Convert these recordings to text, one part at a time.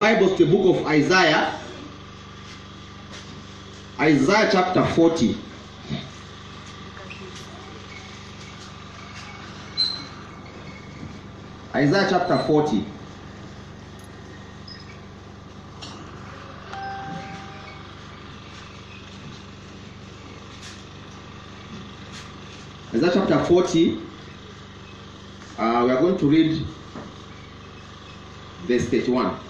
Bibles to the book of Isaiah. Isaiah chapter 40. Isaiah chapter 40. Isaiah chapter 40. We are going to read verse 31.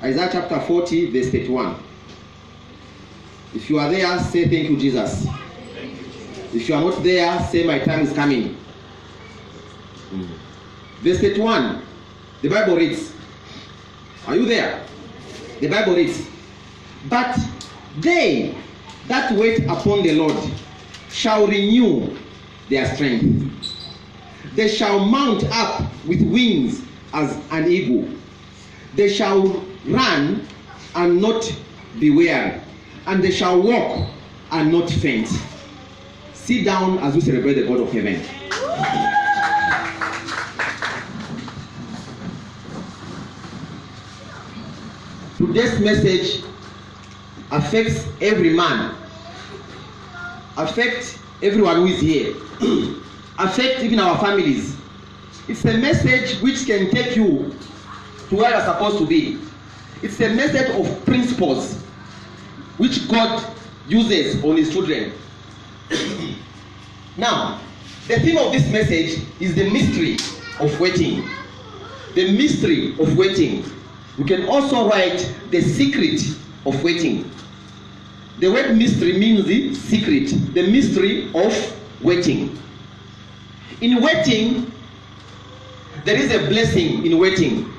Isaiah chapter 40, verse 31. If you are there, say thank you, Jesus. If you are not there, say my time is coming. Verse 31, the Bible reads. Are you there? The Bible reads, but they that wait upon the Lord shall renew their strength. They shall mount up with wings as an eagle. They shall run and not be weary, and they shall walk and not faint. Sit down as we celebrate the God of heaven. Today's message affects every man, affects everyone who is here, affects even our families. It's a message which can take you to where you're supposed to be. It's a message of principles which God uses on his children. Now, the theme of this message is the mystery of waiting. The mystery of waiting. You can also write the secret of waiting. The word mystery means the secret, the mystery of waiting. In waiting, there is a blessing in waiting.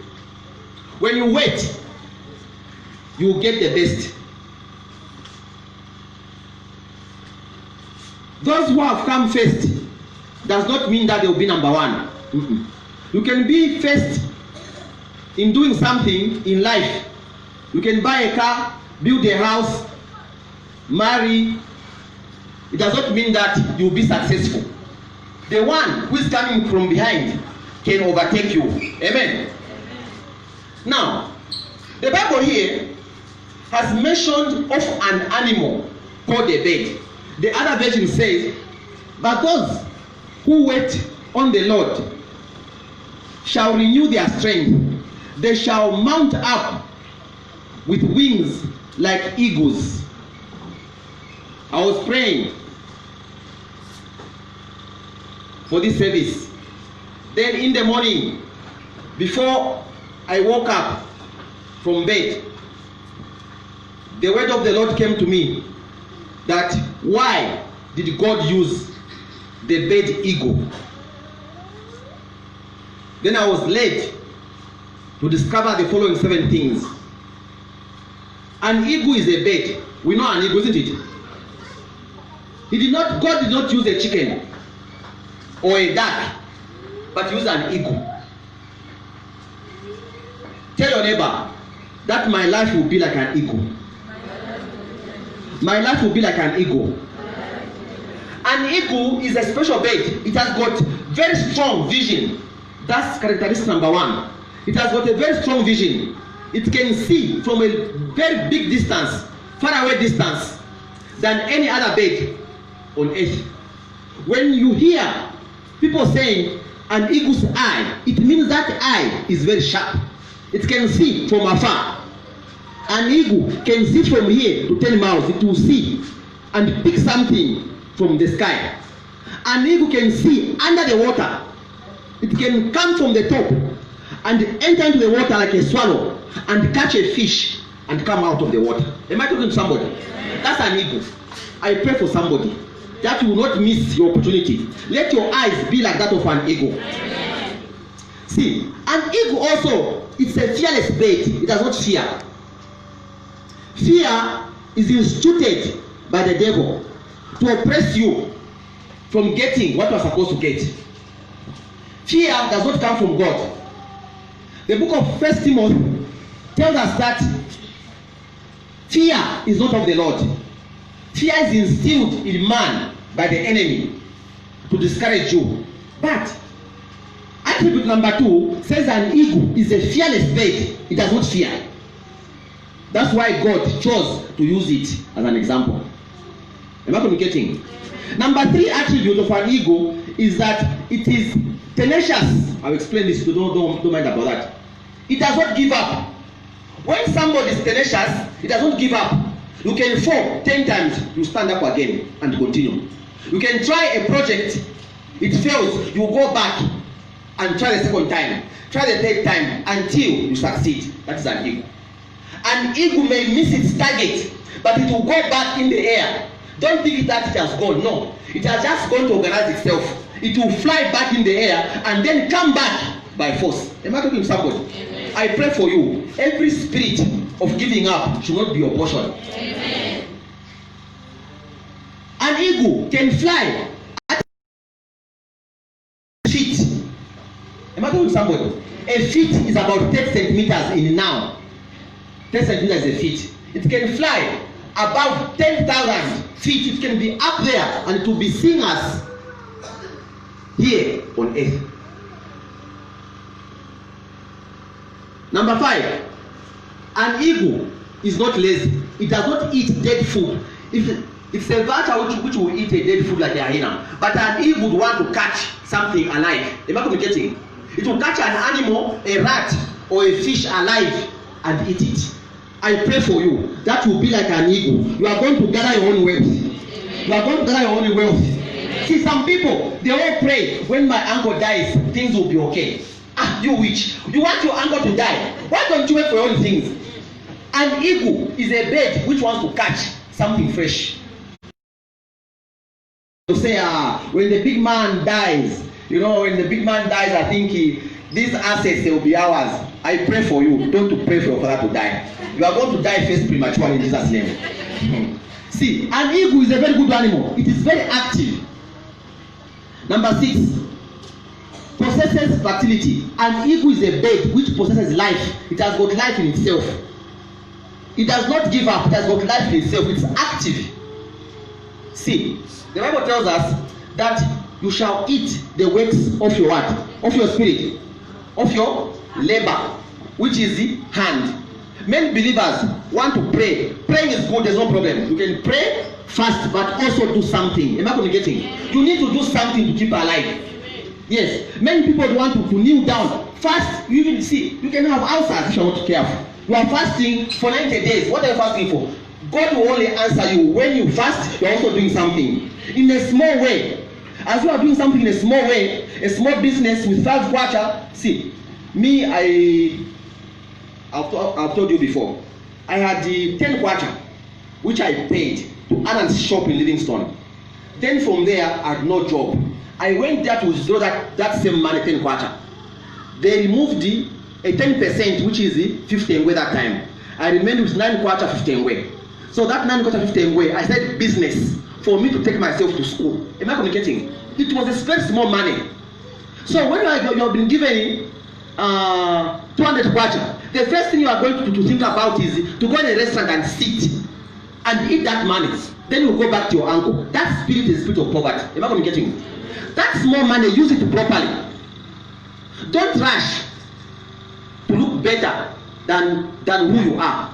When you wait, you get the best. Those who have come first does not mean that they will be number one. You can be first in doing something in life. You can buy a car, build a house, marry. It does not mean that you will be successful. The one who is coming from behind can overtake you. Amen. Now, the Bible here has mentioned of an animal called a bird. The other version says, but those who wait on the Lord shall renew their strength. They shall mount up with wings like eagles. I was praying for this service. Then in the morning, before I woke up from bed, the word of the Lord came to me that why did God use the bird eagle? Then I was led to discover the following 7 things. An eagle is a bird. We know an eagle, isn't it? God did not use a chicken or a duck, but used an eagle. Tell your neighbor that my life will be like an eagle. My life will be like an eagle. An eagle is a special bird. It has got very strong vision. That's characteristic number 1. It has got a very strong vision. It can see from a very big distance, far away distance, than any other bird on earth. When you hear people saying an eagle's eye, it means that eye is very sharp. It can see from afar. An eagle can see from here to 10 miles. It will see and pick something from the sky. An eagle can see under the water. It can come from the top and enter into the water like a swallow and catch a fish and come out of the water. Am I talking to somebody? That's an eagle. I pray for somebody that you will not miss your opportunity. Let your eyes be like that of an eagle. See, an eagle also, it's a fearless bird. It does not fear. Fear is instituted by the devil to oppress you from getting what you are supposed to get. Fear does not come from God. The book of 1 Timothy tells us that fear is not of the Lord. Fear is instilled in man by the enemy to discourage you. But attribute number 2 says an eagle is a fearless bird. It does not fear. That's why God chose to use it as an example. Am I communicating? Number 3 attribute of an eagle is that it is tenacious. I'll explain this, so don't mind about that. It does not give up. When somebody is tenacious, it does not give up. You can fall 10 times, you stand up again and continue. You can try a project, it fails, you go back and try the second time, try the third time until you succeed. That is an eagle. An eagle may miss its target, but it will go back in the air. Don't think that it has gone. No, it has just gone to organize itself. It will fly back in the air and then come back by force. Am I talking to somebody? Amen. I pray for you. Every spirit of giving up should not be your portion. Amen. An eagle can fly at feet. Am I talking to somebody? A feet is about 10 centimeters in now. 10 centimeters is a feet. It can fly above 10,000 feet. It can be up there and it will be seen as here on earth. Number 5, an eagle is not lazy. It does not eat dead food. It's a vulture which will eat a dead food like a hyena. But an eagle would want to catch something alive. Am I communicating? It will catch an animal, a rat or a fish alive and eat it. I pray for you. That will be like an eagle. You are going to gather your own wealth. You are going to gather your own wealth. See, some people, they all pray, when my uncle dies, things will be okay. Ah, you witch. You want your uncle to die. Why don't you wait for your own things? An eagle is a bird which wants to catch something fresh. To say, when the big man dies, when the big man dies, I think these assets, they will be ours. I pray for you. Don't pray for your father to die. You are going to die first prematurely in Jesus' name. See, an eagle is a very good animal. It is very active. Number 6, possesses fertility. An eagle is a bird which possesses life. It has got life in itself. It does not give up. It has got life in itself. It's active. See, the Bible tells us that you shall eat the works of your what? Of your spirit, of your labor, which is the hand. Many believers want to pray. Praying is good, there's no problem. You can pray, fast, but also do something. Am I communicating? You need to do something to keep alive. Yes, many people want to kneel down. Fast, you even see, you can have ulcers if you're not careful. You are fasting for 90 days. What are you fasting for? God will only answer you when you fast. You're also doing something in a small way. As you are doing something in a small way, a small business with 5 kwacha. See, me, I've told you before. I had the 10 kwacha, which I paid to Anand's shop in Livingstone. Then from there, I had no job. I went there to withdraw that same money, 10 kwacha. They removed a 10%, which is the 15 way that time. I remained with 9 kwacha, 15 way. So that 9 kwacha, 15 way, I said business for me to take myself to school. Am I communicating? It was a very small money. So when you have been given 200 kwacha, the first thing you are going to think about is to go in a restaurant and sit and eat that money. Then you go back to your uncle. That spirit is spirit of poverty. Am I communicating? That small money, use it properly. Don't rush to look better than who you are.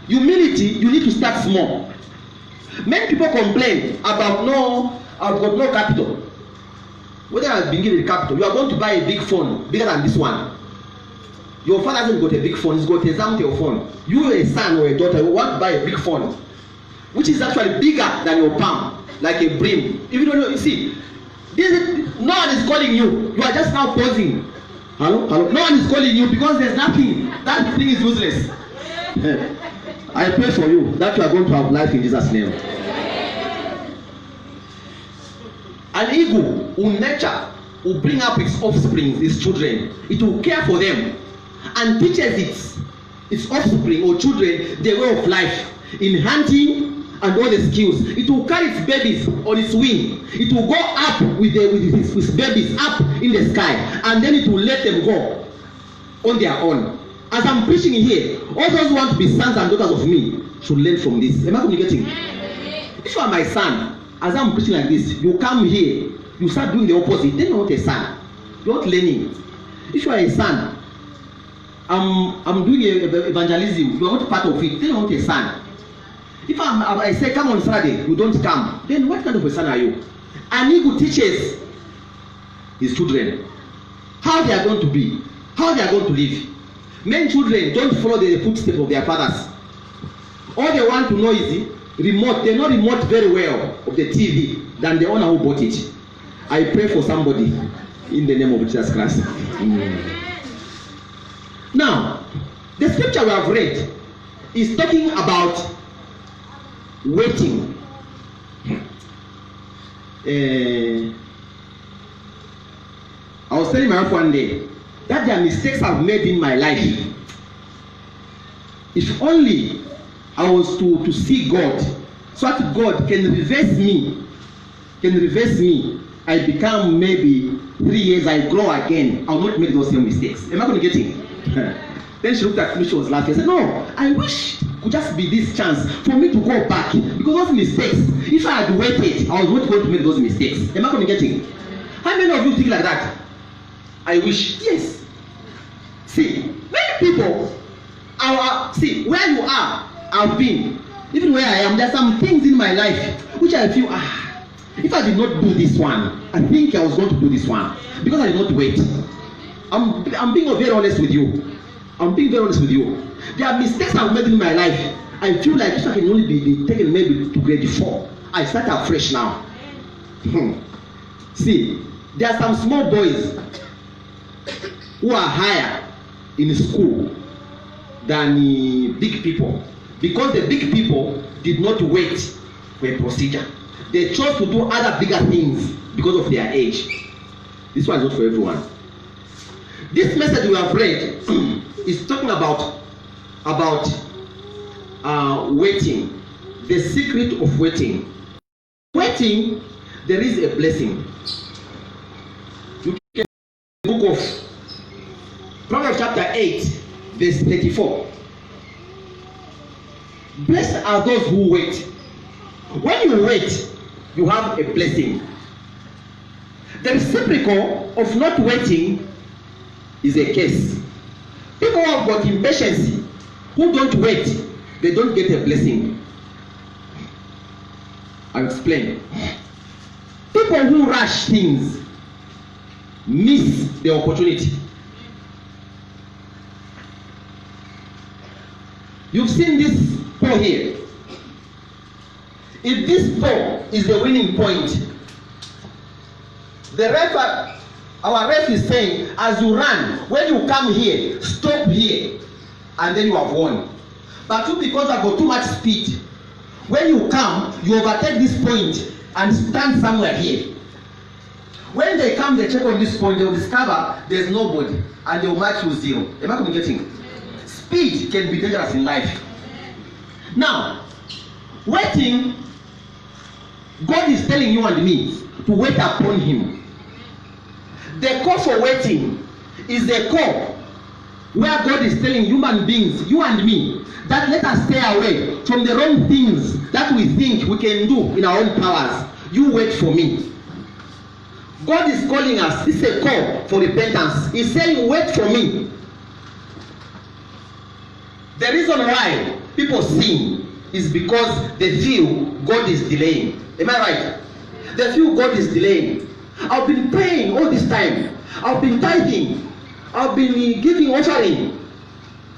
Humility, you need to start small. Many people complain about I've got no capital. Whether I've been given capital, you are going to buy a big phone, bigger than this one. Your father hasn't got a big phone, he's got a Zamtel phone. You, a son or a daughter, you want to buy a big phone, which is actually bigger than your palm, like a brim. If you don't know, you see, no one is calling you. You are just now pausing. Hello? No one is calling you because there's nothing. That thing is useless. I pray for you that you are going to have life in Jesus' name. An eagle will nurture, will bring up its offspring, its children. It will care for them and teaches its offspring or children the way of life in hunting and all the skills. It will carry its babies on its wing. It will go up with its babies up in the sky, and then it will let them go on their own. As I'm preaching here, all those who want to be sons and daughters of me should learn from this. Am I communicating? If you are my son, as I'm preaching like this, you come here, you start doing the opposite, then you're not a son. You're not learning. If you are a son, I'm doing evangelism, you are not part of it, then you're not a son. If I say come on Saturday, you don't come, then what kind of a son are you? And he who teaches his children how they are going to be, how they are going to live. Many children don't follow the footsteps of their fathers. All they want to know is remote. They know remote very well of the TV than the owner who bought it. I pray for somebody in the name of Jesus Christ. Now, the scripture we have read is talking about waiting. I was telling my wife one day that there are mistakes I've made in my life. If only I was to see God, so that God can reverse me, I become maybe 3 years, I grow again, I will not make those same mistakes. Am I going to get it? Then she looked at me, she was laughing. I said, no, I wish it could just be this chance for me to go back. Because those mistakes, if I had waited, I was not going to make those mistakes. Am I going to get it? How many of you think like that? I wish. Yes. See, many people see where you are, I've been, even where I am, there are some things in my life which I feel, if I did not do this one, I think I was going to do this one because I did not wait. I'm being very honest with you. I'm being very honest with you. There are mistakes I've made in my life. I feel like if I can only be taken maybe to grade 4, I start afresh now. See, there are some small boys who are higher in school than big people, because the big people did not wait for a procedure. They chose to do other bigger things because of their age. This one is not for everyone. This message we have read is talking about waiting, the secret of waiting. Waiting, there is a blessing. You can the book of Proverbs chapter 8, verse 34. Blessed are those who wait. When you wait, you have a blessing. The reciprocal of not waiting is a case. People who have got impatience, who don't wait, they don't get a blessing. I'll explain. People who rush things miss the opportunity. You've seen this ball here. If this ball is the winning point, the ref, our ref is saying, as you run, when you come here, stop here, and then you have won. But you, because I've got too much speed, when you come, you overtake this point and stand somewhere here. When they come, they check on this point, they will discover there's nobody, and they will mark you 0. Am I communicating? Speed can be dangerous in life. Now, waiting, God is telling you and me to wait upon Him. The call for waiting is the call where God is telling human beings, you and me, that let us stay away from the wrong things that we think we can do in our own powers. You wait for me. God is calling us. This is a call for repentance. He's saying, wait for me. The reason why people sin is because they feel God is delaying. Am I right? They feel God is delaying. I've been praying all this time. I've been tithing. I've been giving offering.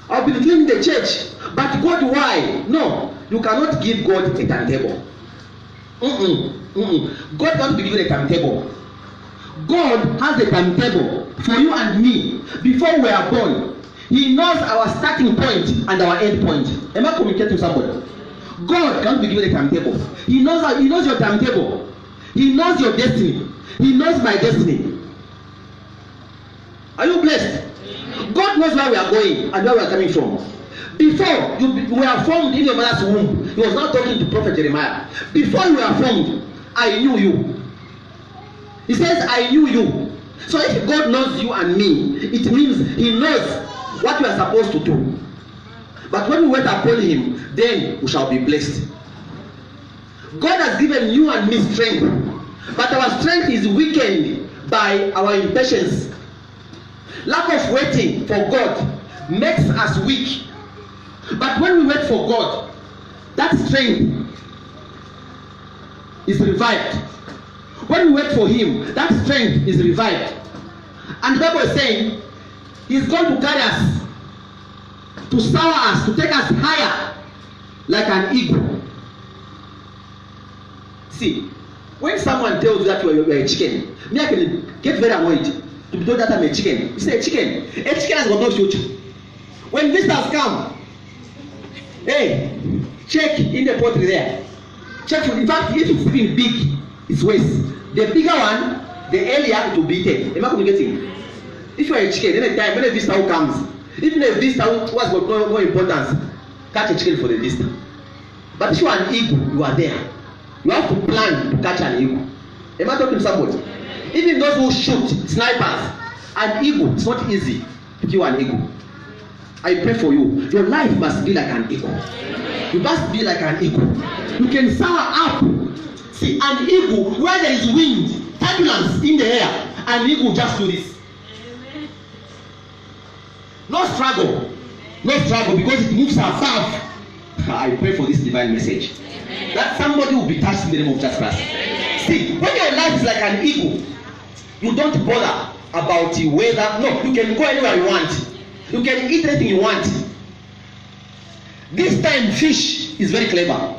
I've been cleaning the church. But God, why? No, you cannot give God a timetable. God can't be given a timetable. God has a timetable for you and me. Before we are born, He knows our starting point and our end point. Am I communicating to somebody? God can't be given a timetable. He knows your timetable. He knows your destiny. He knows my destiny. Are you blessed? God knows where we are going and where we are coming from. Before you were formed in your mother's womb, He was not talking to Prophet Jeremiah. Before you were formed, I knew you. He says, I knew you. So if God knows you and me, it means He knows what we are supposed to do. But when we wait upon Him, then we shall be blessed. God has given you and me strength, but our strength is weakened by our impatience. Lack of waiting for God makes us weak. But when we wait for God, that strength is revived. When we wait for Him, that strength is revived. And the Bible is saying He's going to carry us, to soar us, to take us higher like an eagle. See, when someone tells you that you are a chicken, me I can get very annoyed to be told that I'm a chicken. You say a chicken has got no future. When visitors come, hey, check in the pottery there. Check. In fact, if it's even big, it's waste. The bigger one, the earlier it will be eaten. Am I communicating? If you are a chicken, anytime when a visitor comes, even a visitor who has got no importance, catch a chicken for the visitor. But if you are an eagle, you are there. You have to plan to catch an eagle. Am I talking to somebody? Even those who shoot snipers, an eagle, it's not easy to kill an eagle. I pray for you. Your life must be like an eagle. You must be like an eagle. You can soar up. See, an eagle, where there is wind, turbulence in the air, an eagle just do this. No struggle. No struggle because it moves above. I pray for this divine message. That somebody will be touched in the name of Jesus Christ. See, when your life is like an eagle, you don't bother about the weather. No, you can go anywhere you want. You can eat anything you want. This time fish is very clever.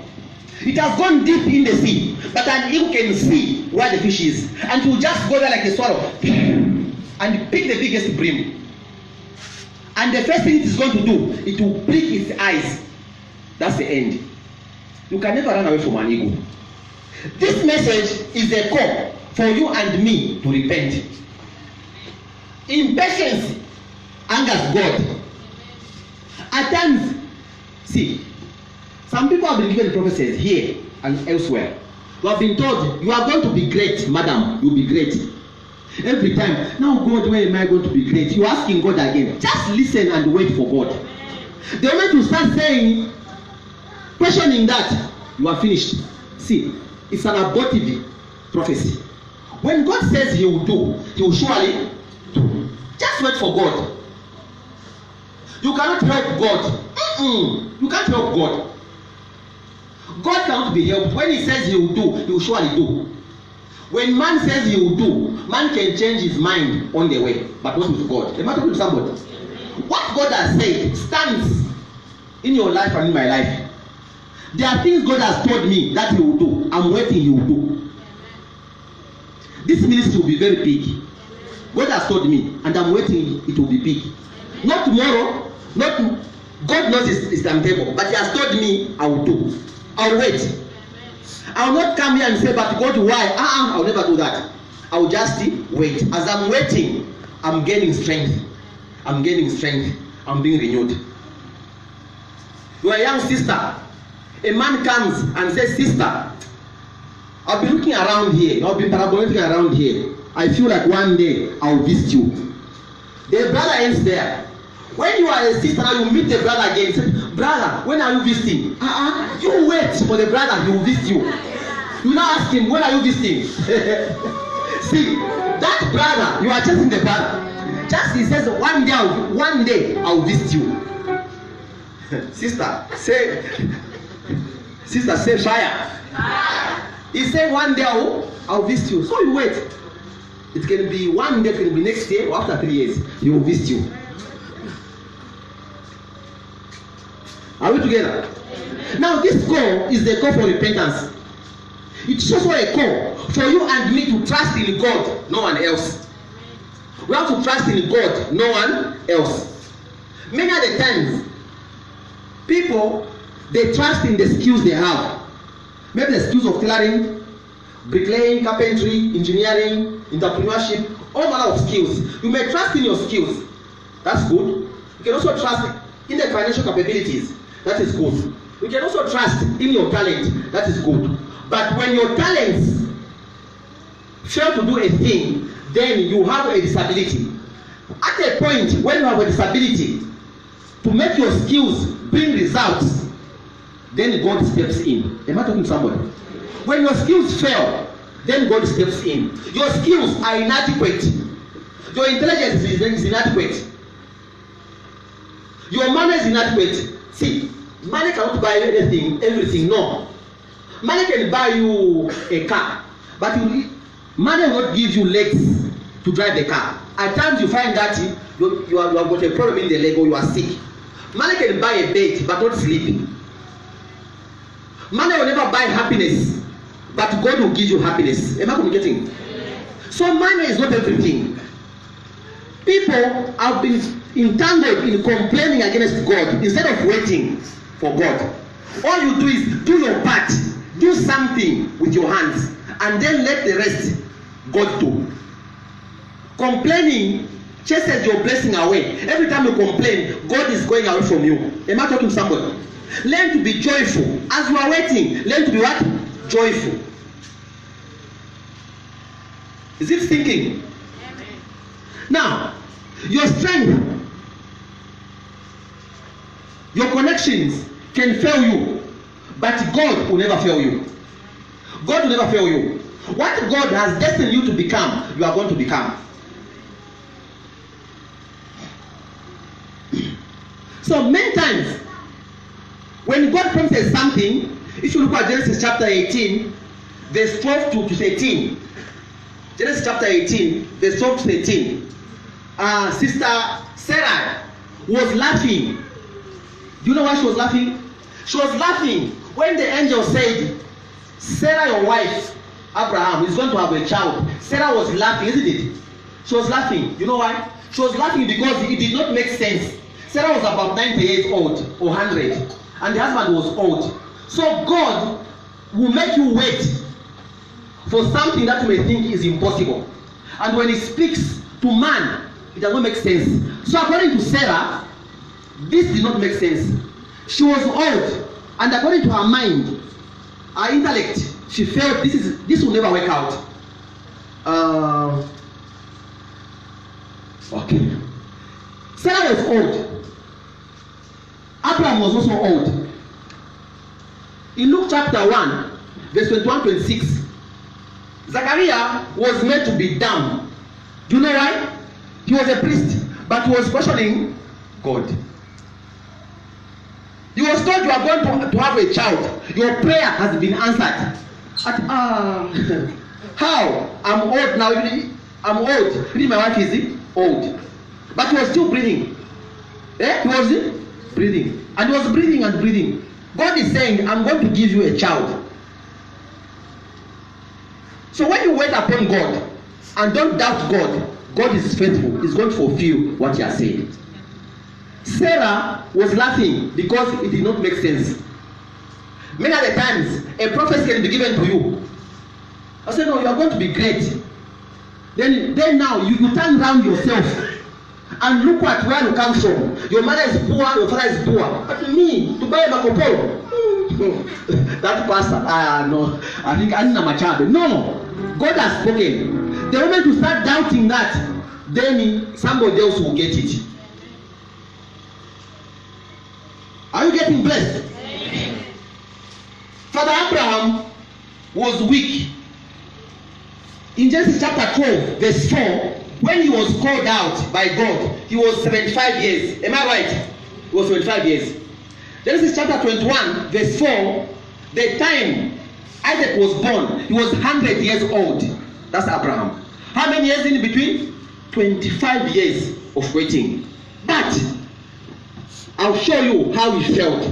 It has gone deep in the sea, but an eagle can see where the fish is, and it will just go there like a swallow and pick the biggest bream. And the first thing it is going to do, it will blink its eyes. That's the end. You can never run away from an eagle. This message is a call for you and me to repent. Impatience angers God. At times, see, some people have been given prophecies here and elsewhere. You have been told, you are going to be great, madam, you'll be great. Every time, now God, where am I going to be great? You're asking God again. Just listen and wait for God. The moment you start saying, questioning that, you are finished. See, it's an abortive prophecy. When God says He will do, He will surely do. Just wait for God. You cannot help God. You can't help God. God cannot be helped. When He says He will do, He will surely do. When man says he will do, man can change his mind on the way, but not with God. Am I talking to somebody? What God has said stands in your life and in my life. There are things God has told me that He will do. I'm waiting, He will do. This ministry will be very big. God has told me, and I'm waiting, it will be big. Not tomorrow, God knows His timetable, but He has told me I will do. I'll wait. I will not come here and say, but God, why? I will never do that. I will just wait. As I'm waiting, I'm gaining strength. I'm gaining strength. I'm being renewed. You are a young sister. A man comes and says, sister, I've been looking around here. I've been parabolating around here. I feel like one day I will visit you. The brother ends there. When you are a sister, you meet the brother again. You say, brother, when are you visiting? You wait for the brother, he will visit you. You now ask him, when are you visiting? See, that brother, you are chasing the brother. Just he says, one day I will visit you. Sister, say fire. He said, one day I'll visit you. So you wait. It can be one day, it can be next year, or after 3 years, he will visit you. Are we together? Now this call is the call for repentance. It's also a call for you and me to trust in God, no one else. We have to trust in God, no one else. Many of the times, people, they trust in the skills they have. Maybe the skills of tailoring, bricklaying, carpentry, engineering, entrepreneurship, all manner of skills. You may trust in your skills. That's good. You can also trust in the financial capabilities. That is good. You can also trust in your talent. That is good. But when your talents fail to do a thing, then you have a disability. At a point when you have a disability, to make your skills bring results, then God steps in. Am I talking to somebody? When your skills fail, then God steps in. Your skills are inadequate. Your intelligence is inadequate. Your money is inadequate. See, money cannot buy anything, everything. No. Money can buy you a car, but money will not give you legs to drive the car. At times you find that you have got a problem in the leg or you are sick. Money can buy a bed but not sleeping. Money will never buy happiness, but God will give you happiness. Am I communicating? So money is not everything. People have been entangled in complaining against God instead of waiting for God. All you do is do your part, do something with your hands, and then let the rest God do. Complaining chases your blessing away. Every time you complain, God is going away from you. Am I talking to somebody? Learn to be joyful. As you are waiting, learn to be what? Joyful. Is it thinking? Amen. Now, your strength, your connections can fail you, but God will never fail you. God will never fail you. What God has destined you to become, you are going to become. So many times, when God promises something, if you look at Genesis chapter 18, verse 12 to 13. Genesis chapter 18, verse 12 to 13. Sister Sarah was laughing. Do you know why she was laughing? She was laughing when the angel said, Sarah, your wife, Abraham, is going to have a child. Sarah was laughing, isn't it? She was laughing. You know why? She was laughing because it did not make sense. Sarah was about 90 years old or 100, and the husband was old. So God will make you wait for something that you may think is impossible. And when He speaks to man, it does not make sense. So according to Sarah, this did not make sense. She was old, and according to her mind, her intellect, she felt this will never work out. Okay. Sarah was old. Abraham was also old. In Luke chapter 1, verse 21-26, Zachariah was made to be dumb. Do you know why? He was a priest, but he was questioning God. He was told you are going to have a child. Your prayer has been answered. How? I'm old now. I'm old. Really, my wife is old. But he was still breathing. He was breathing. And he was breathing and breathing. God is saying, I'm going to give you a child. So when you wait upon God and don't doubt God, God is faithful. He's going to fulfill what He has said. Sarah was laughing because it did not make sense. Many other times, a prophecy can be given to you. I said, no, you are going to be great. Then now you turn around yourself and look at where you come from. Your mother is poor, your father is poor. But me, to buy a Makopolo, that pastor, no, I think I need a child. No, God has spoken. The moment you start doubting that, then somebody else will get it. Are you getting blessed? Amen. Father Abraham was weak. In Genesis chapter 12, verse 4, when he was called out by God, he was 75 years. Am I right? He was 75 years. Genesis chapter 21, verse 4, the time Isaac was born, he was 100 years old. That's Abraham. How many years in between? 25 years of waiting. But I'll show you how he felt.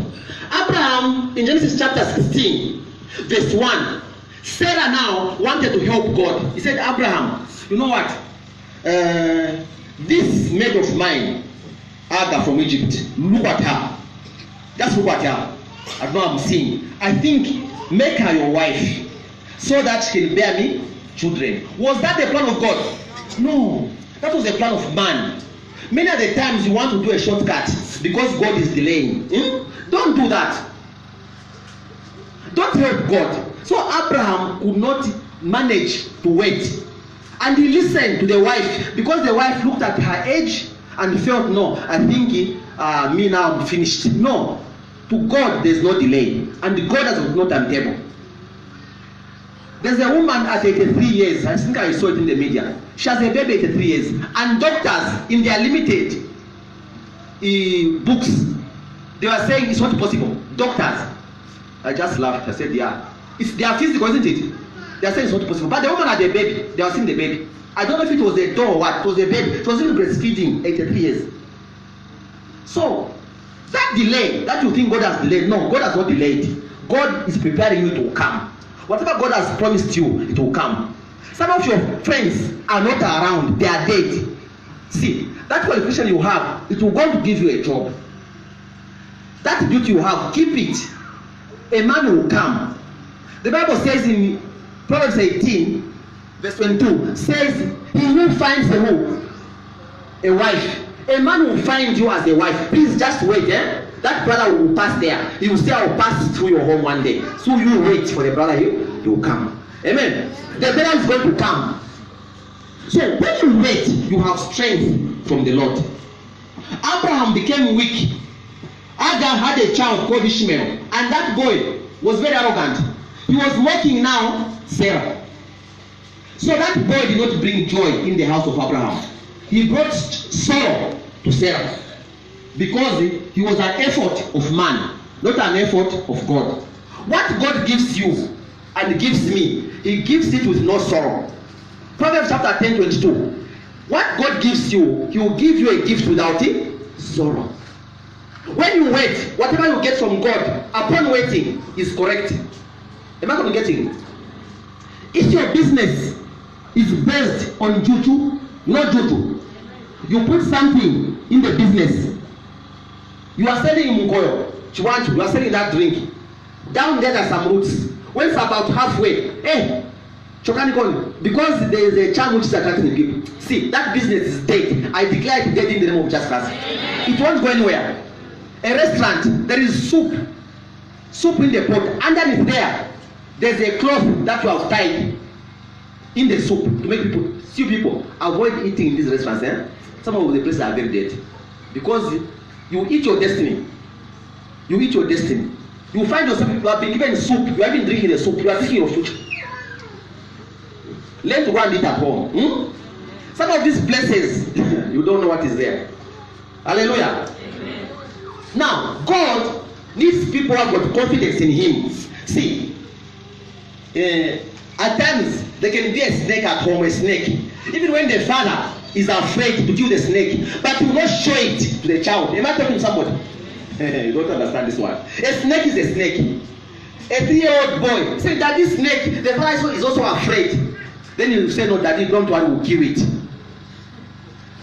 Abraham, in Genesis chapter 16, verse 1, Sarah now wanted to help God. He said, Abraham, you know what? This maid of mine, Agar from Egypt, look at her. Just look at her. I know I'm seeing. I think make her your wife so that she can bear me children. Was that the plan of God? No. That was the plan of man. Many of the times you want to do a shortcut because God is delaying. Don't do that. Don't help God. So Abraham could not manage to wait. And he listened to the wife because the wife looked at her age and felt, no, I think me now I'm finished. No. To God there's no delay. And God has no timetable. There's a woman at 83 years, I think I saw it in the media. She has a baby at 83 years. And doctors, in their limited books, they were saying it's not possible. Doctors, I just laughed. I said, yeah. They are physical, isn't it? They are saying it's not possible. But the woman had a baby. They were seeing the baby. I don't know if it was a doll or what. It was a baby. It was even breastfeeding, 83 years. So, that delay, that you think God has delayed, no, God has not delayed. God is preparing you to come. Whatever God has promised you, it will come. Some of your friends are not around, they are dead. See, that qualification you have, it will go to give you a job. That beauty you have, keep it. A man will come. The Bible says in Proverbs 18, verse 22, says, he who finds a wife, a man will find you as a wife. Please just wait, That brother will pass there. He will say, I will pass through your home one day. So you wait for the brother, he will come. Amen. The brother is going to come. So when you wait, you have strength from the Lord. Abraham became weak. Agar had a child called Ishmael, and that boy was very arrogant. He was mocking now Sarah. So that boy did not bring joy in the house of Abraham. He brought sorrow to Sarah. Because he was an effort of man, not an effort of God. What God gives you and gives me, he gives it with no sorrow. Proverbs chapter 10:22. What God gives you, he will give you a gift without sorrow. When you wait, whatever you get from God, upon waiting, is correct. Am I going to get it? If your business is based on juju, not juju, you put something in the business. You are selling mukoyo, chiwanchu, you are selling that drink. Down there are some roots. When it's about halfway, chokani koni, because there is a charm which is attracting the people. See, that business is dead. I declare it dead in the name of Jesus Christ. It won't go anywhere. A restaurant, there is soup in the pot. Underneath there's a cloth that you have tied in the soup to make people avoid eating in these restaurants. Some of the places are very dead because you eat your destiny. You eat your destiny. You find yourself, you have been given soup, you have been drinking the soup, you are thinking your future. Learn to go and eat at home. Some of these places, you don't know what is there. Hallelujah. Amen. Now, God needs people who have got confidence in him. See, at times, there can be a snake at home, a snake. Even when the father is afraid to kill the snake, but he will not show it to the child. Am I talking to somebody? You don't understand this one. A snake is a snake. A 3-year-old boy say, Daddy, snake. The father is also afraid. Then you say, no, Daddy, don't worry, we'll kill it.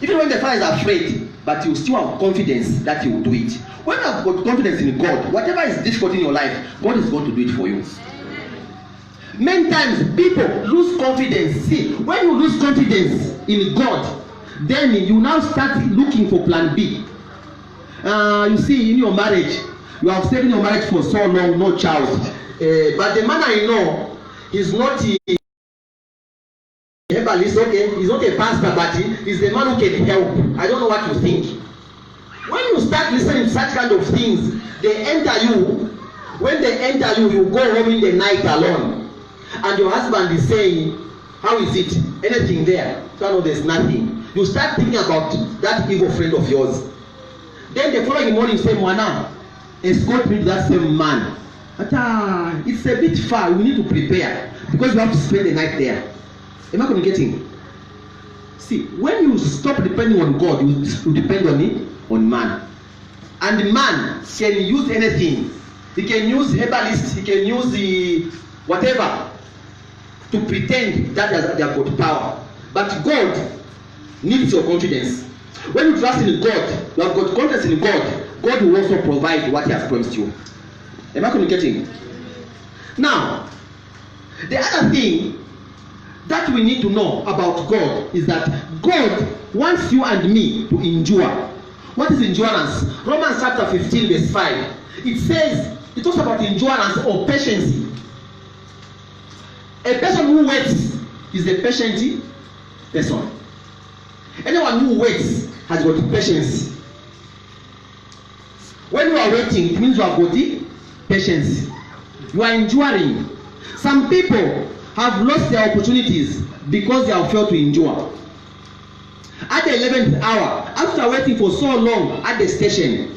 Even when the father is afraid, but you still have confidence that he will do it. When you have got confidence in God, whatever is difficult in your life, God is going to do it for you. Many times people lose confidence. See, when you lose confidence in God, then you now start looking for plan B. You see, in your marriage, you have stayed in your marriage for so long, no child. But the man I know is not a herbalist, okay? He's not a pastor, but he's the man who can help. I don't know what you think. When you start listening to such kind of things, they enter you. When they enter you, you go home in the night alone. And your husband is saying, how is it? Anything there? So no, there's nothing. You start thinking about that evil friend of yours. Then the following morning you say, Mwana, escort me to that same man. It's a bit far. We need to prepare because we have to spend the night there. Am I communicating? See, when you stop depending on God, you depend on man. And the man can use anything. He can use herbalist, he can use the whatever to pretend that they have got power. But God needs your confidence. When you trust in God, you have got confidence in God, God will also provide what he has promised you. Am I communicating? Now, the other thing that we need to know about God is that God wants you and me to endure. What is endurance? Romans chapter 15 verse 5. It says, it talks about endurance or patience. A person who waits is a patient person. Anyone who waits has got patience. When you are waiting, it means you have got patience. You are enduring. Some people have lost their opportunities because they have failed to endure. At the 11th hour, after waiting for so long at the station,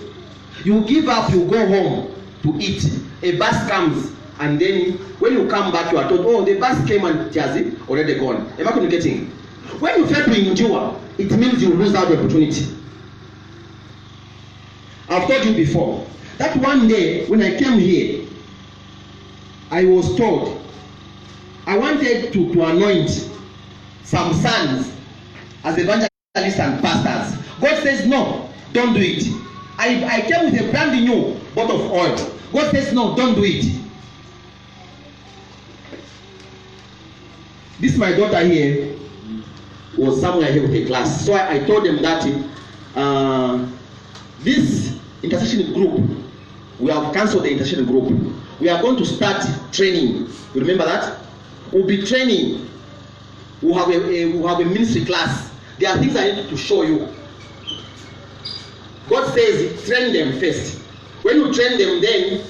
you give up, you go home to eat. A bus comes, and then when you come back, you are told, oh, the bus came and it has already gone. Am I communicating? When you fail to endure, it means you lose out the opportunity. I've told you before that one day when I came here, I was told I wanted to anoint some sons as evangelists and pastors. God says, no, don't do it. I came with a brand new bottle of oil. God says, no, don't do it. This my daughter here was somewhere here with a class. So I told them that this intercession group, we have cancelled the intercession group. We are going to start training. You remember that? We'll be training. We'll have a ministry class. There are things I need to show you. God says, train them first. When you train them, then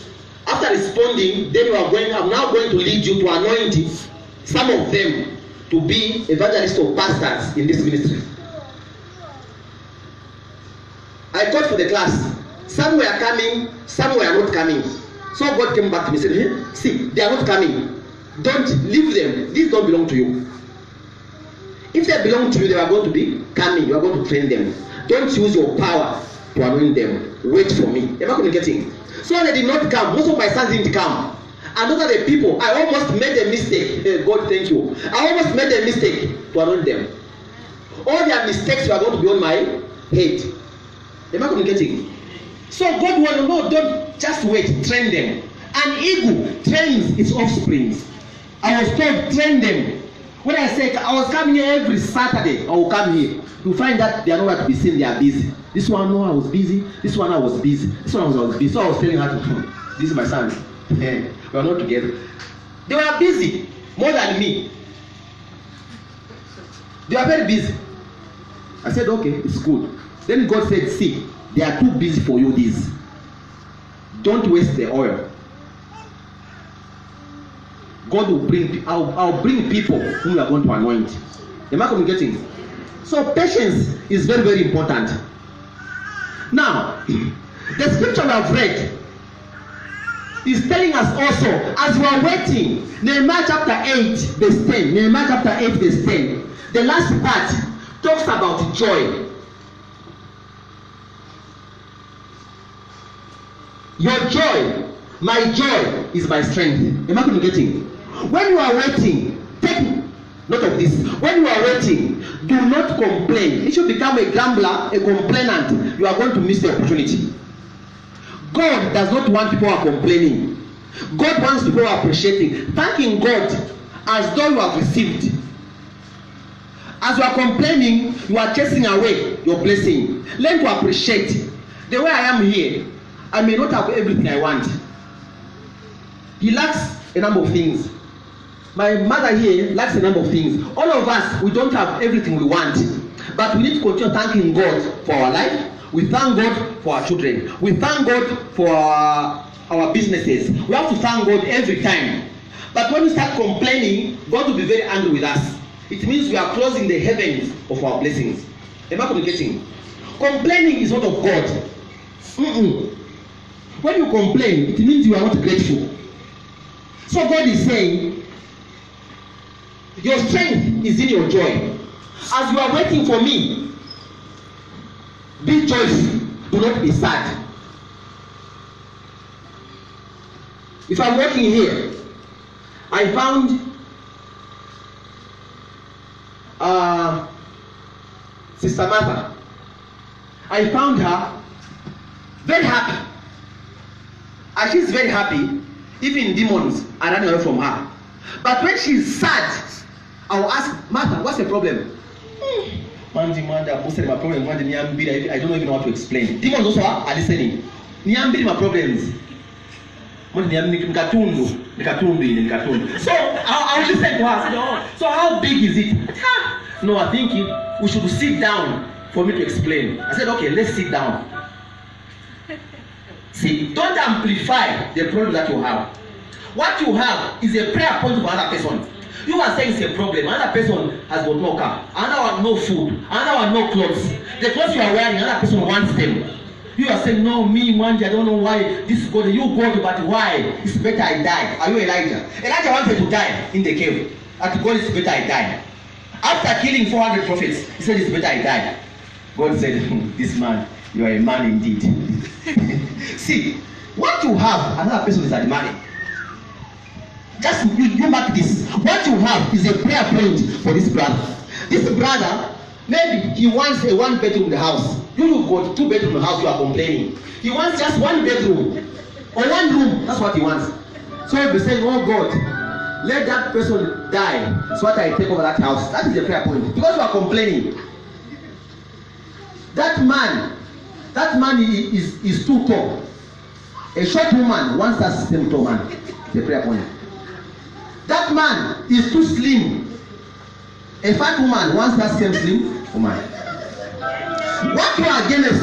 after responding, then I'm now going to lead you to anoint some of them to be evangelists or pastors in this ministry. I called for the class. Some were coming, some were not coming. So God came back to me and said, hey, see, they are not coming. Don't leave them. These don't belong to you. If they belong to you, they are going to be coming. You are going to train them. Don't use your power to anoint them. Wait for me. Am I communicating? So they did not come. Most of my sons didn't come. And those are the people. I almost made a mistake. God, thank you. I almost made a mistake to anoint them. All their mistakes were going to be on my head. Am I communicating? So God wanted to know, don't just wait, train them. An eagle trains its offspring. I was told, train them. When I say I was coming here every Saturday, I will come here. You find that they are nowhere to be seen, they are busy. This one, no, I was busy. This one, I was busy. This one, I was busy. So I was telling her, this is my son. We are not together. They were busy, more than me. They are very busy. I said, okay, it's good. Then God said, see, they are too busy for you, this. Don't waste the oil. God will bring, I'll bring people whom you are going to anoint. Am I communicating? So patience is very, very important. Now, the scripture we have read is telling us also, as we are waiting, Nehemiah chapter 8, verse 10. Nehemiah chapter 8, verse 10. The last part talks about joy. Your joy, my joy is my strength. Am I communicating? When you are waiting, take note of this. When you are waiting, do not complain. If you become a grumbler, a complainant, you are going to miss the opportunity. God does not want people who are complaining. God wants people who are appreciating, thanking God as though you have received. As you are complaining, you are chasing away your blessing. Learn to appreciate. The way I am here, I may not have everything I want. He lacks a number of things. My mother here lacks a number of things. All of us, we don't have everything we want. But we need to continue thanking God for our life. We thank God for our children. We thank God for our businesses. We have to thank God every time. But when we start complaining, God will be very angry with us. It means we are closing the heavens of our blessings. Am I communicating? Complaining is not of God. When you complain, it means you are not grateful. So God is saying, your strength is in your joy. As you are waiting for me, be joyful. Do not be sad. If I'm working here, I found Sister Martha. I found her very happy. And she's very happy. Even demons are running away from her. But when she's sad, I will ask, Martha, what's the problem? I don't even know how to explain. Demons also are listening. Niambiri my problems. So I'll listen to her. So how big is it? No, I think we should sit down for me to explain. I said, okay, let's sit down. See, don't amplify the problem that you have. What you have is a prayer point of another person. You are saying it's a problem. Another person has got no car, another one no food, another one no clothes. The clothes you are wearing, another person wants them. You are saying, no, me, Manji, I don't know why this is God. You God, but why? It's better I die. Are you Elijah? Elijah wanted to die in the cave. At God, it's better I die. After killing 400 prophets, he said, it's better I die. God said, this man, you are a man indeed. See, what you have, another person is admiring. Just you mark this. What you have is a prayer point for this brother. This brother, maybe he wants a 1 bedroom in the house. You got 2 bedroom in the house, you are complaining. He wants just 1 bedroom or 1 room. That's what he wants. So you'll be saying, oh God, let that person die so that I take over that house. That is the prayer point. Because you are complaining. That man is too tall. A short woman wants that same tall man. The prayer point. That man is too slim. A fat woman wants that same slim woman. What you are against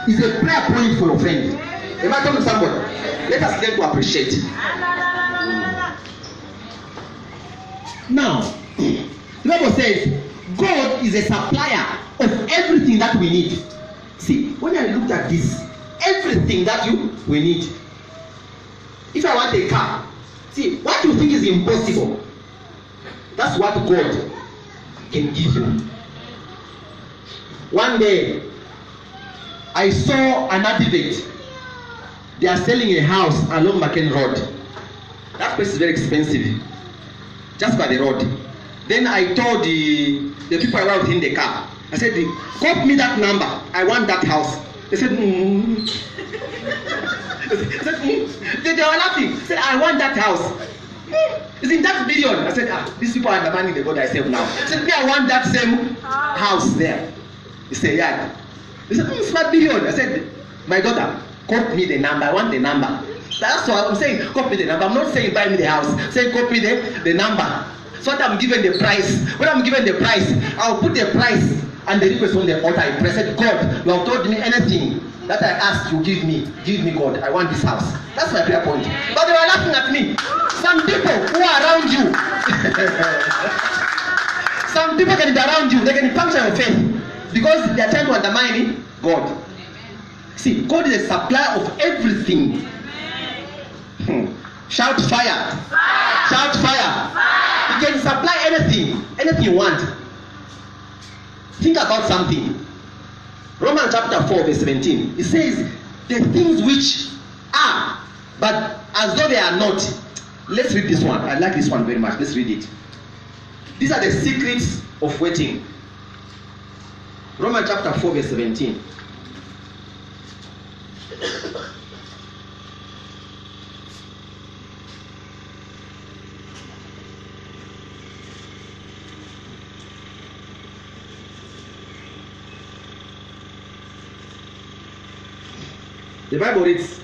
is a prayer point for your friend. Am I talking to somebody? Let us learn to appreciate. Now, the Bible says God is a supplier of everything that we need. See, when I looked at this, everything that we need. If I want a car, see, what you think is impossible, that's what God can give you. One day, I saw an advert. They are selling a house along McKen Road. That place is very expensive, just by the road. Then I told the people I was in the car, I said, quote me that number. I want that house. They said, They were laughing. They said, I want that house. It's in that billion. I said, these people are understanding the God I serve now. I said, I want that same house there. He said, yeah. He said, it's not billion. I said, my daughter, quote me the number. I want the number. That's what I'm saying. Quote me the number. I'm not saying buy me the house. I'm saying quote me the number. So that I'm given the price. When I'm given the price, I'll put the price and the request on the altar. I said, God, you have told me anything that I asked you, give me. Give me, God. I want this house. That's my prayer point. But they were laughing at me. Some people who are around you, some people can be around you, they can puncture your faith because they are trying to undermine God. See, God is a supplier of everything. Shout fire. Fire. Shout fire. Fire. He can supply anything you want. Think about something. Romans chapter 4 verse 17. It says, the things which are, but as though they are not. Let's read this one. I like this one very much. Let's read it. These are the secrets of waiting. Romans chapter 4 verse 17. The Bible reads,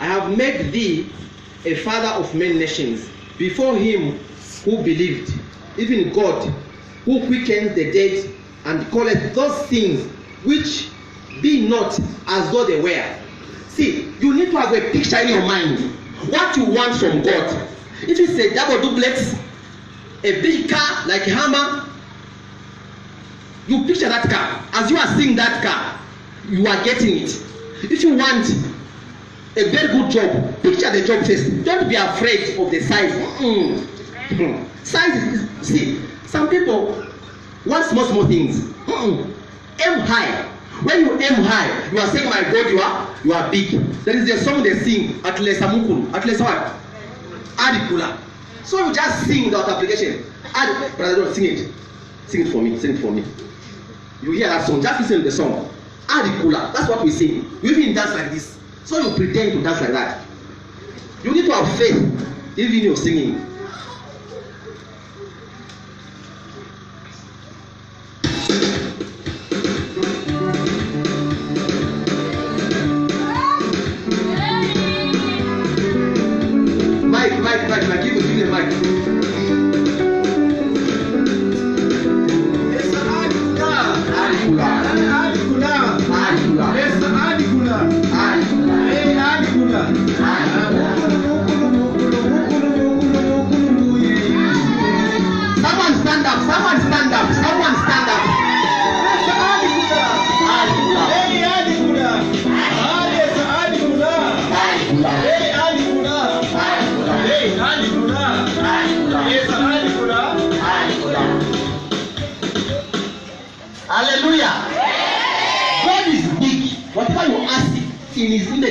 I have made thee a father of many nations before him who believed, even God, who quickens the dead and calleth those things which be not as though they were. See, you need to have a picture in your mind. What you want from God. If it's a double duplex, a big car like a Hummer, you picture that car. As you are seeing that car, you are getting it. If you want a very good job, picture the job first. Don't be afraid of the size. Size is, see, some people want small things. Aim high. When you aim high, you are saying, my God, you are big. There is a song they sing, Atle Samukulu. Atle what? Adikula. So you just sing without application. Brother, don't sing it. Sing it for me. Sing it for me. You hear that song, just listen to the song. Adikula. That's what we sing. You even dance like this. So you pretend to dance like that. You need to have faith even in your singing. Mike, give me the mic. It's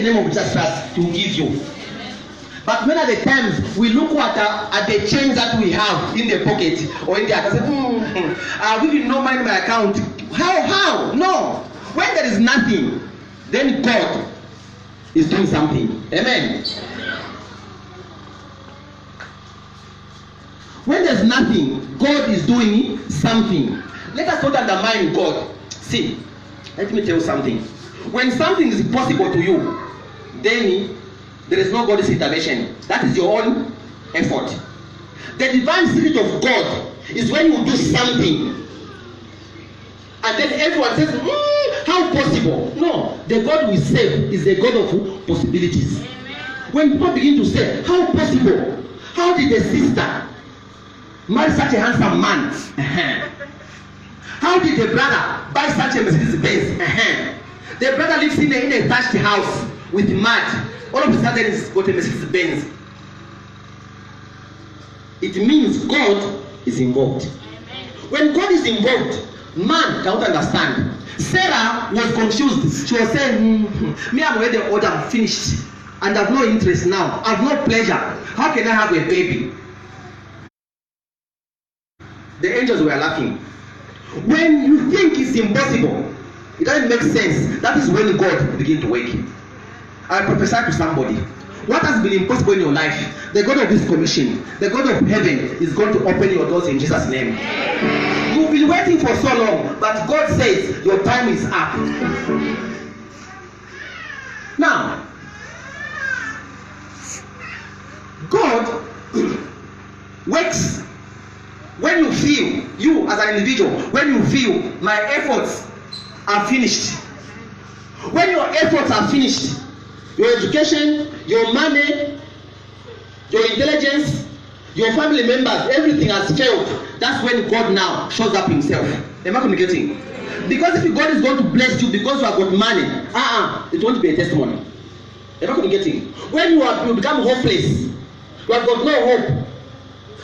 the name of Jesus Christ, He will give you. But many of the times we look at the change that we have in the pocket or in the account, say, we will no money in my account. How? No. When there is nothing, then God is doing something. Amen. When there's nothing, God is doing something. Let us not undermine God. See, let me tell you something. When something is possible to you, then there is no God's intervention. That is your own effort. The divine spirit of God is when you do something and then everyone says, how possible? No, the God we serve is the God of possibilities. When people begin to say, how possible? How did the sister marry such a handsome man? How did the brother buy such a Mercedes Benz? The brother lives in a thatched house with mud. All of a sudden he's got a Mercedes Benz. It means God is involved. When God is involved, man cannot understand. Sarah was confused. She was saying, me, I'm already old, I'm finished. And I have no interest now. I have no pleasure. How can I have a baby? The angels were laughing. When you think it's impossible, it doesn't make sense. That is when God begins to work. I prophesy to somebody. What has been impossible in your life, the God of this commission, the God of heaven is going to open your doors in Jesus' name. You've been waiting for so long, but God says your time is up. Now, God works when you feel, you as an individual, when you feel my efforts are finished. When your efforts are finished, your education, your money, your intelligence, your family members, everything has failed. That's when God now shows up himself. Am I communicating? Because if God is going to bless you because you have got money, it won't be a testimony. Am I communicating? When you become hopeless, you have got no hope.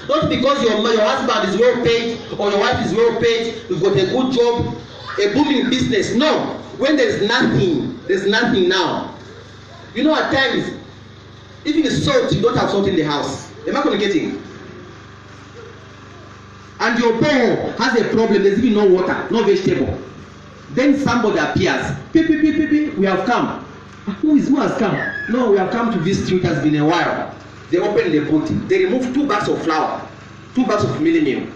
Not because your husband is well paid or your wife is well paid, you've got a good job, a booming business. No. When there's nothing now. You know, at times, even the salt, you don't have salt in the house. Am I communicating? And your bowl has a problem, there's even no water, no vegetable. Then somebody appears. We have come. Who has come? No, we have come to visit you. It has been a while. They open the boot. They remove 2 bags of flour, 2 bags of mealie meal,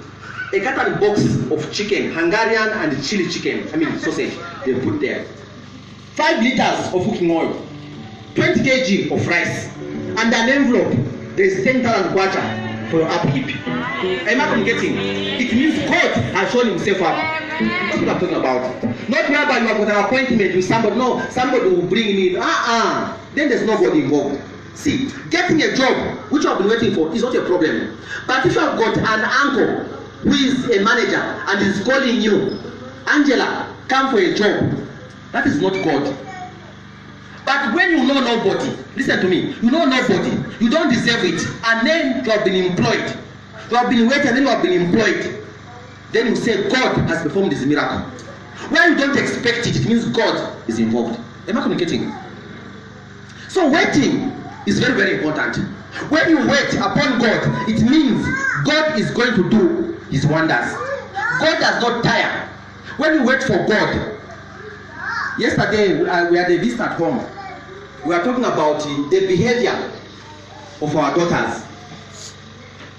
a carton box of chicken, Hungarian and chili chicken, sausage, they put there. 5 liters of cooking oil, 20 kg of rice, and an envelope. There is 10,000 kwacha for your upkeep. Am I communicating? It means God has shown himself up. That's what I'm talking about. Not whereby you have got an appointment with somebody. No, somebody will bring me. Then there's nobody involved. See, getting a job which you have been waiting for is not a problem. But if you have got an uncle who is a manager and is calling you, Angela, come for a job, that is not God. But when you know nobody, listen to me, you know nobody, you don't deserve it, and then you have been employed, you have been waiting and then you have been employed, then you say God has performed this miracle. When you don't expect it, it means God is involved. Am I communicating? So waiting is very, very important. When you wait upon God, it means God is going to do his wonders. God does not tire. When you wait for God, yesterday we had a visit at home. We are talking about the behavior of our daughters.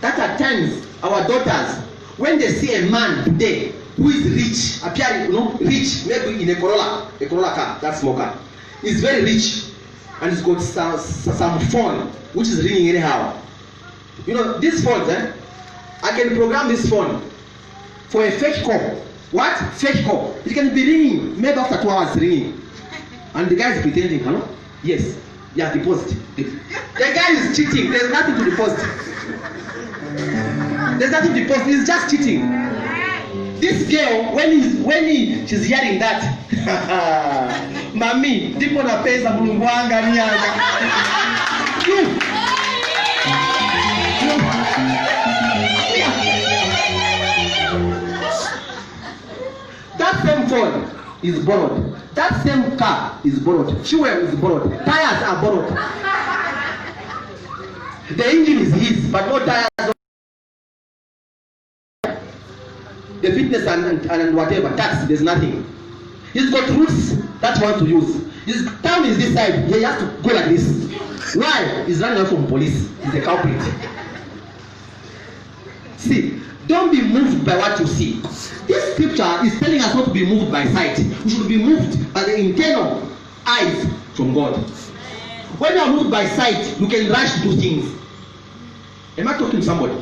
That at times our daughters, when they see a man today who is rich, appearing, rich, maybe in a Corolla car, that small car, is very rich, and he's got some phone which is ringing anyhow. This phone, I can program this phone for a fake call. What? Fake call. It can be ringing, maybe after 2 hours ringing. And the guy is pretending, hello? Yes, yeah, deposit. The guy is cheating. There's nothing to deposit. There's nothing to deposit. He's just cheating. This girl, she's hearing that, Mami, ndipo na pesa Mungu anganiaga. That same phone, is borrowed. That same car is borrowed. Fuel is borrowed. Tires are borrowed. The engine is his, but no tires. The fitness and whatever, tax, there's nothing. He's got roots that he wants to use. His town is this side, he has to go like this. Why? He's running away from police. He's a culprit. See, don't be moved by what you see. This scripture is telling us not to be moved by sight. We should be moved by the internal eyes from God. When you are moved by sight, you can rush to do things. Am I talking to somebody?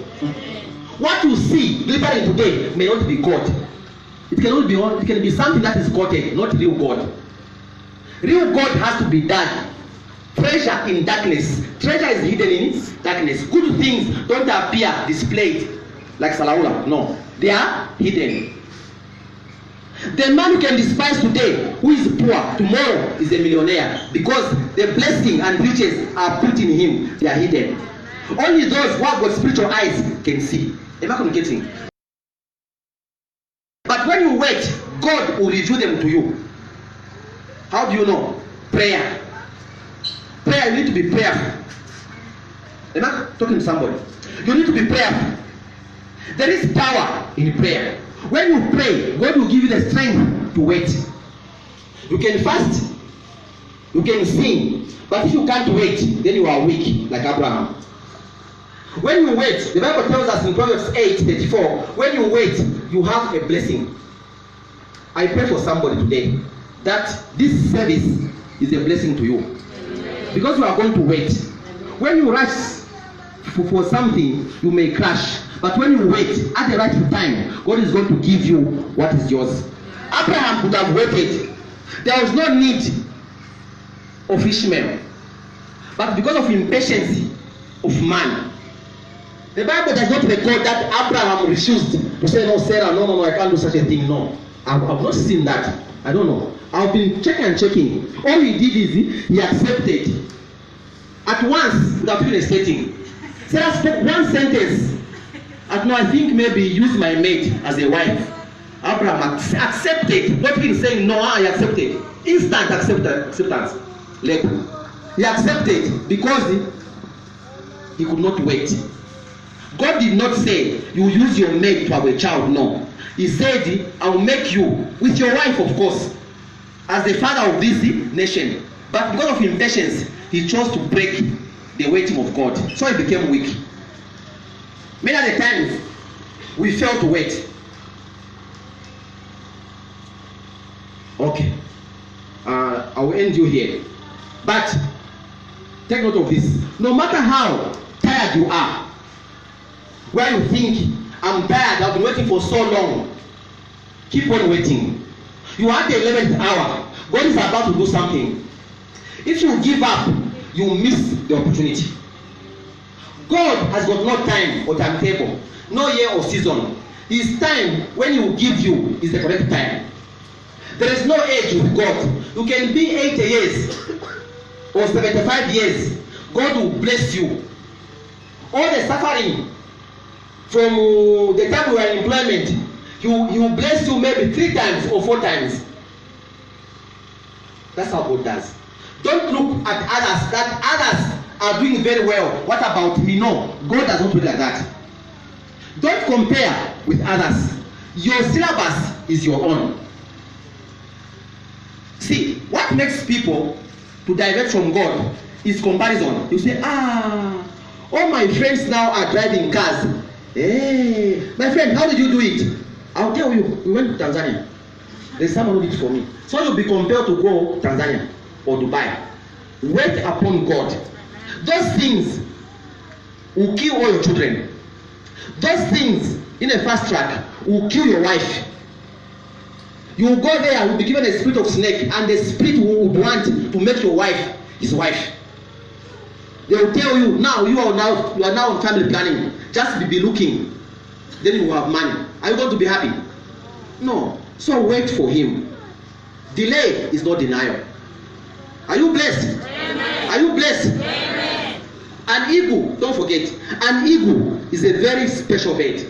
What you see literally today may not be God. It can be something that is quoted, not real God. Real God has to be done. Treasure in darkness. Treasure is hidden in darkness. Good things don't appear displayed like Salaula. No, they are hidden. The man who can despise today, who is poor, tomorrow is a millionaire, because the blessing and riches are put in him. They are hidden. Only those who have got spiritual eyes can see. Am I communicating? But when you wait, God will reveal them to you. How do you know? Prayer. Prayer, you need to be prayerful. Am I talking to somebody? You need to be prayerful. There is power in prayer. When you pray, God will give you the strength to wait. You can fast, you can sing, but if you can't wait, then you are weak, like Abraham. When you wait, the Bible tells us in Proverbs 8:34, when you wait, you have a blessing. I pray for somebody today that this service is a blessing to you. Because you are going to wait. When you rush for something, you may crash. But when you wait at the right time, God is going to give you what is yours. Abraham could have waited. There was no need of Ishmael. But because of impatience of man, the Bible does not record that Abraham refused to say, no, Sarah, no, I can't do such a thing. No, I've not seen that. I don't know. I've been checking. All he did is he accepted. At once, without even stating. Sarah spoke one sentence. And I think maybe use my maid as a wife. Abraham accepted, not even saying no, I accepted. Instant acceptance. Like, he accepted because he could not wait. God did not say you use your maid to have a child. No. He said, I will make you with your wife, of course, as the father of this nation. But because of impatience, he chose to break the waiting of God. So he became weak. Many of the times, we fail to wait. Okay. I will end you here. But take note of this. No matter how tired you are, where you think, I'm tired, I've been waiting for so long, keep on waiting. You are at the 11th hour. God is about to do something. If you give up, you miss the opportunity. God has got no time or timetable, no year or season. His time, when he will give you, is the correct time. There is no age with God. You can be 80 years or 75 years. God will bless you. All the suffering from the time you are in employment, he will bless you maybe 3 times or 4 times. That's how God does. Don't look at others, that others are doing very well. What about me? No, God does not do like that. Don't compare with others. Your syllabus is your own. See, what makes people to divert from God is comparison. You say, all my friends now are driving cars. Hey, my friend, how did you do it? I'll tell you, we went to Tanzania. There's someone who did it for me. So you'll be compelled to go to Tanzania or Dubai. Wait upon God. Those things will kill all your children. Those things in a fast track will kill your wife. You will go there, will be given a spirit of snake, and the spirit would want to make your wife his wife. They will tell you, now you are now on family planning. Just be looking. Then you will have money. Are you going to be happy? No. So wait for him. Delay is not denial. Are you blessed? Amen. Are you blessed? Amen. An eagle, don't forget, an eagle is a very special bird.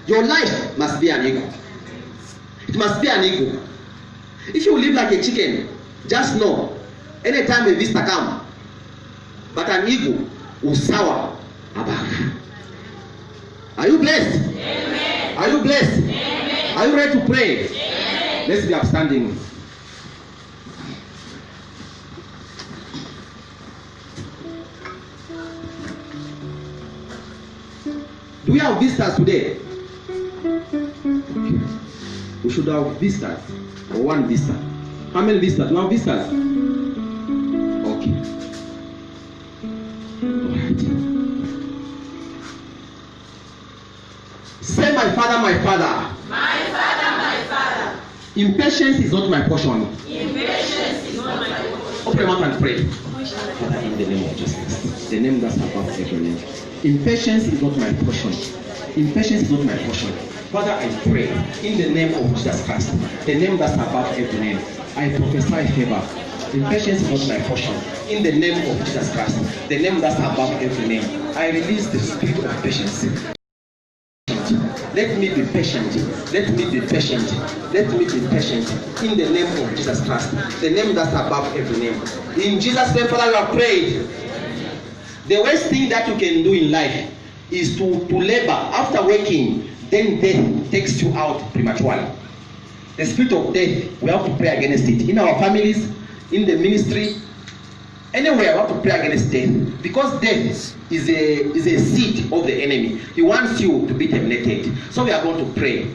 Your life must be an eagle. It must be an eagle. If you live like a chicken, just know, anytime a visitor come, but an eagle will soar above. Are you blessed? Amen. Are you blessed? Amen. Are you ready to pray? Amen. Let's be upstanding. Do we have visitors today? Okay. We should have visitors, or one visitor. How many visitors? Do we have visitors? Okay. All right. Say, my Father, my Father. My Father, my Father. Impatience is not my portion. Impatience is not my portion. Open your mouth and pray. Father, in the name of Jesus, the name that's above every name. Impatience is not my portion. Impatience is not my portion. Father, I pray in the name of Jesus Christ, the name that's above every name. I prophesy favor. Impatience is not my portion. In the name of Jesus Christ, the name that's above every name. I release the spirit of patience. Let me be patient. Let me be patient. Let me be patient. In the name of Jesus Christ, the name that's above every name. In Jesus' name, Father, we have prayed. The worst thing that you can do in life is to labor after working, then death takes you out prematurely. The spirit of death, we have to pray against it. In our families, in the ministry, anywhere we have to pray against death, because death is a seed of the enemy. He wants you to be terminated. So we are going to pray.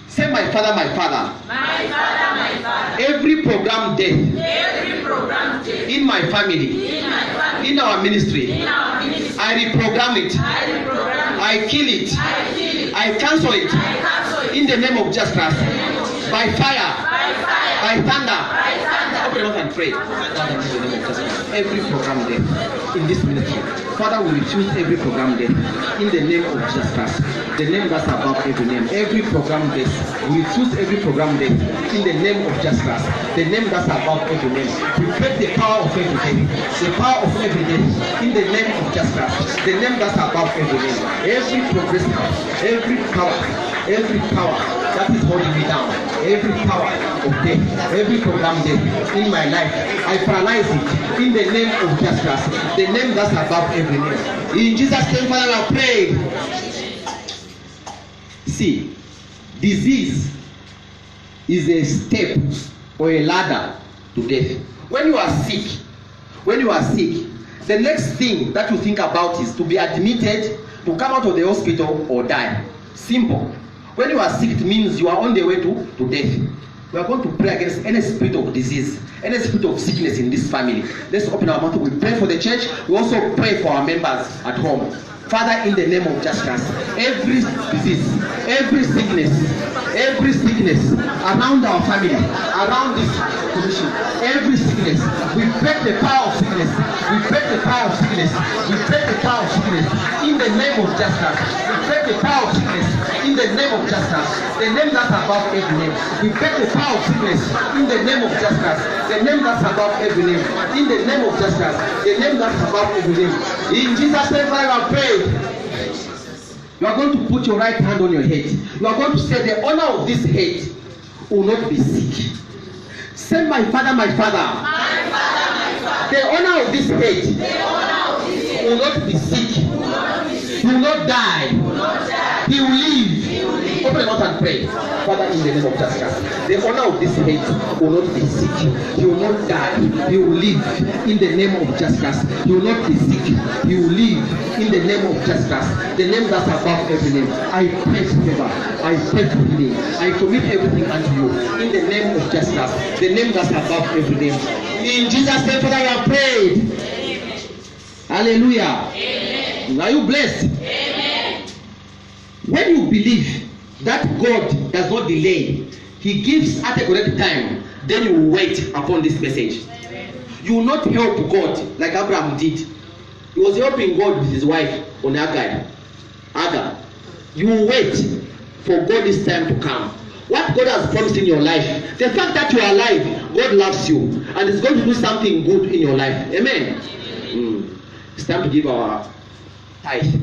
Say, my Father, my Father. My Father, my Father. Every program death. Every program death. In my family. In my family. In our ministry. In our ministry. I reprogram it. I reprogram it. I kill it. I kill it. I cancel it. I cancel it. In the name of Jesus Christ. By fire. By fire. By thunder. By thunder. Open your mouth and pray. Father, in the name of Jesus Christ. Every program death in this ministry. Father, we refuse every program death. In the name of Jesus Christ. The name that's above every name. Every program death. We refuse every program death. In the name of Jesus Christ. The name that's above every name. We break the power of every death. The power of every death. In the name of Jesus Christ. The name that's above every name. Every progressive. Every power that is holding me down, every power of death, every program death in my life, I paralyze it in the name of Jesus Christ, the name that's above every name. In Jesus' name, Father, I pray. See, disease is a step or a ladder to death. When you are sick, the next thing that you think about is to be admitted, to come out of the hospital or die. Simple. When you are sick, it means you are on the way to death. We are going to pray against any spirit of disease, any spirit of sickness in this family. Let's open our mouth. We pray for the church. We also pray for our members at home. Father, in the name of Jesus Christ, every disease, every sickness around our family, around this commission, every sickness, we break the power of sickness. We break the power of sickness. We break the power of sickness in the name of Jesus Christ. We break the power of sickness in the name of Jesus Christ, the name that's above every name. We break the power of sickness in the name of Jesus Christ, the name that's above every name. In the name of Jesus Christ, the name that's above every name. In Jesus' name, Father, I pray. You are going to put your right hand on your head. You are going to say, the owner of this head will not be sick. Say, my Father, my Father. My Father, my Father. The owner of this head will not be sick. He will not die. He will live. Open your mouth and pray. Father, in the name of Jesus Christ, the owner of this head will not be sick. He will not die. He will live. In the name of Jesus Christ, he will not be sick. He will live. In the name of Jesus Christ, the name that's above every name. I pray for favor. I pray for healing. I commit everything unto you. In the name of Jesus Christ, the name that's above every name. In Jesus' name, Father, I have prayed. Hallelujah. Amen. Are you blessed? Amen. When you believe that God does not delay, He gives at a correct time, then you will wait upon this message. Amen. You will not help God like Abraham did. He was helping God with his wife on Agar. You will wait for God this time to come. What God has promised in your life, the fact that you are alive, God loves you and is going to do something good in your life. Amen. It's time to give our tithe.